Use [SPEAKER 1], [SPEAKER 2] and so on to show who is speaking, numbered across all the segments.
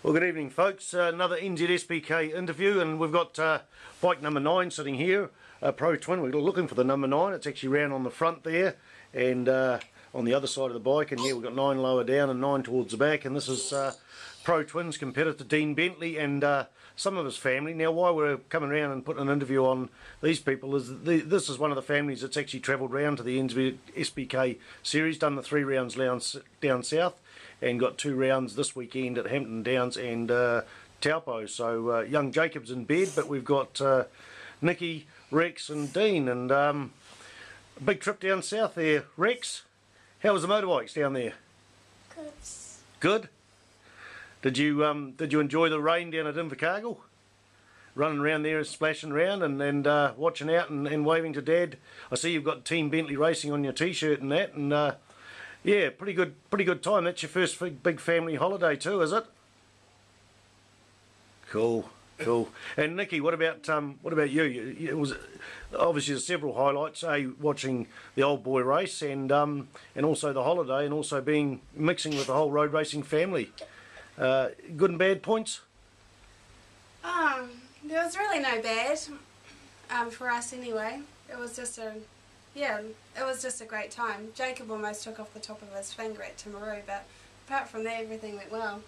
[SPEAKER 1] Well, good evening, folks. Another NZSBK interview, and we've got bike number 9 sitting here, Pro Twin. We're looking for the number 9. It's actually round on the front there, and on the other side of the bike. And yeah, we've got 9 lower down and 9 towards the back. And this is Pro Twin's competitor, Dean Bentley, and some of his family. Now, why we're coming around and putting an interview on these people is this is one of the families that's actually travelled round to the NZSBK series, done the 3 rounds down south, and got 2 rounds this weekend at Hampton Downs and Taupo. So young Jacob's in bed, but we've got Nikki, Rex and Dean, and a big trip down south there. Rex, how was the motorbikes down there?
[SPEAKER 2] Good.
[SPEAKER 1] Good? Did you enjoy the rain down at Invercargill? Running around there, splashing around and watching out and waving to Dad. I see you've got Team Bentley Racing on your t-shirt and that, and yeah, pretty good time. That's your first big family holiday too, is it? Cool. And Nikki, what about you? It was obviously there's several highlights. Watching the old boy race and also the holiday, and also mixing with the whole road racing family. Good and bad points?
[SPEAKER 2] There was really no bad for us anyway. It was just a great time. Jacob almost took off the top of his finger at Timaru, but apart from that, everything went well.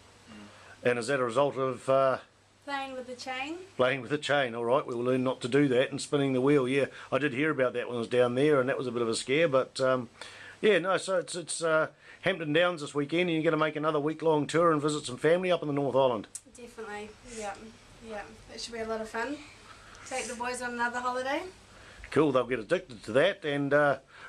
[SPEAKER 1] And is that a result of
[SPEAKER 2] Playing with the chain? Playing
[SPEAKER 1] with the chain, all right. We'll learn not to do that, and spinning the wheel. Yeah, I did hear about that when I was down there, and that was a bit of a scare. But yeah, no. So it's Hampton Downs this weekend, and you're going to make another week-long tour and visit some family up in the North Island.
[SPEAKER 2] Definitely. Yeah. It should be a lot of fun. Take the boys on another holiday.
[SPEAKER 1] Cool. They'll get addicted to that. And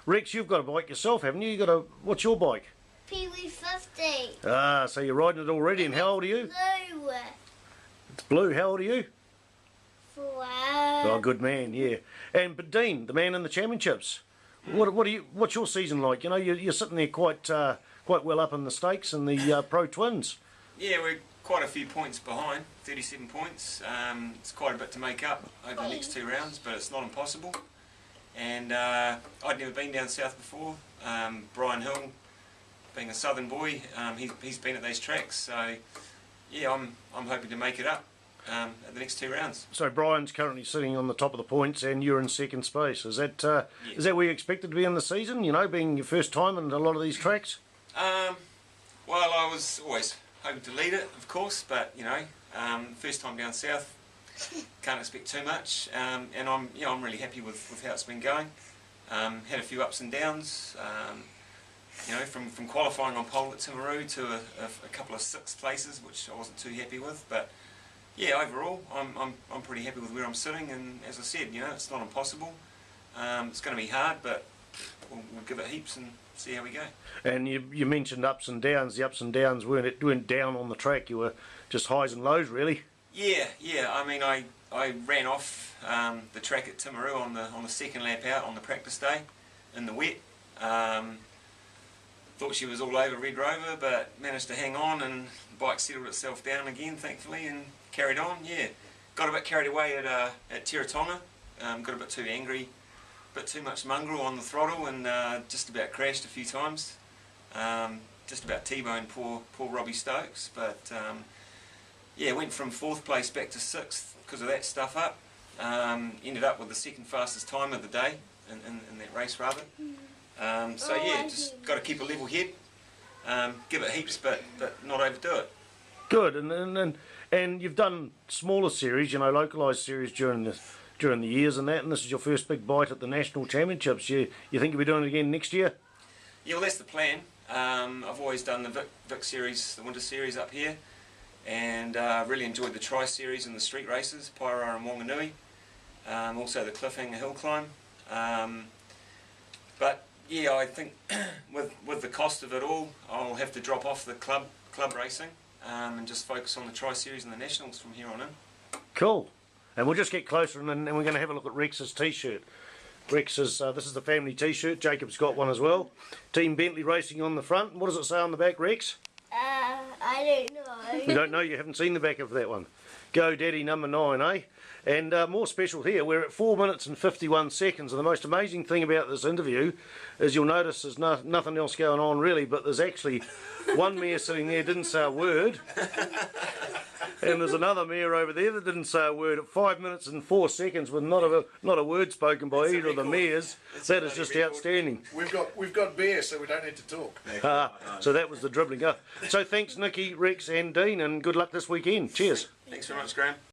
[SPEAKER 1] Rex, you've got a bike yourself, haven't you? What's your bike?
[SPEAKER 3] Pee-wee 50.
[SPEAKER 1] Ah, so you're riding it already. And how old are you?
[SPEAKER 3] Blue.
[SPEAKER 1] It's blue. How old are you?
[SPEAKER 3] 4.
[SPEAKER 1] Oh, good man. Yeah. But Dean, the man in the championships. What's your season like? You know, you're sitting there quite well up in the stakes in the Pro Twins.
[SPEAKER 4] Yeah, we're quite a few points behind, 37 points. It's quite a bit to make up over the next 2 rounds, but it's not impossible. And I'd never been down south before. Brian Hill, being a southern boy, he's been at these tracks, so yeah, I'm hoping to make it up at the next 2 rounds. So
[SPEAKER 1] Brian's currently sitting on the top of the points, and you're in second space. Is that is that where you expected to be in the season? You know, being your first time in a lot of these tracks.
[SPEAKER 4] Well, I was always hoping to lead it, of course, but you know, first time down south, can't expect too much. And I'm really happy with how it's been going. Had a few ups and downs. You know, from qualifying on pole at Timaru to a couple of 6th places, which I wasn't too happy with. But yeah, overall, I'm pretty happy with where I'm sitting. And as I said, you know, it's not impossible. It's going to be hard, but we'll give it heaps and see how we go.
[SPEAKER 1] And you mentioned ups and downs. The ups and downs weren't down on the track. You were just highs and lows, really. Yeah.
[SPEAKER 4] I mean, I ran off the track at Timaru on the second lap out on the practice day in the wet. Thought she was all over Red Rover, but managed to hang on, and the bike settled itself down again, thankfully, and carried on. Yeah, got a bit carried away at Tiratonga. Got a bit too angry, a bit too much mongrel on the throttle, and just about crashed a few times. Just about T-boned poor Robbie Stokes, but yeah, went from 4th place back to 6th because of that stuff up. Ended up with the 2nd fastest time of the day in that race, rather. So yeah, just got to keep a level head, give it heaps, but not overdo it.
[SPEAKER 1] Good, and you've done smaller series, you know, localised series during the years and that, and this is your first big bite at the national championships. You think you'll be doing it again next year?
[SPEAKER 4] Yeah, well, that's the plan. I've always done the Vic series, the winter series up here, and really enjoyed the tri series and the street races, Paira and Wanganui, also the Cliffhanger hill climb. But yeah, I think with the cost of it all, I'll have to drop off the club racing and just focus on the tri-series and the nationals from here on in.
[SPEAKER 1] Cool. And we'll just get closer, and we're going to have a look at Rex's t-shirt. Rex's, this is the family t-shirt. Jacob's got one as well. Team Bentley Racing on the front. What does it say on the back, Rex?
[SPEAKER 3] I don't know.
[SPEAKER 1] You don't know? You haven't seen the back of that one? Go Daddy number 9, eh? And more special here, we're at 4 minutes and 51 seconds, and the most amazing thing about this interview is you'll notice there's nothing else going on really, but there's actually one mare sitting there didn't say a word, and there's another mare over there that didn't say a word at 5 minutes and 4 seconds with not a word spoken by either of the mares. That is just outstanding.
[SPEAKER 5] We've got beer, so we don't need to talk.
[SPEAKER 1] So that was the dribbling. So thanks Nikki, Rex and Dean, and good luck this weekend. Cheers.
[SPEAKER 4] Thanks very much, Graham.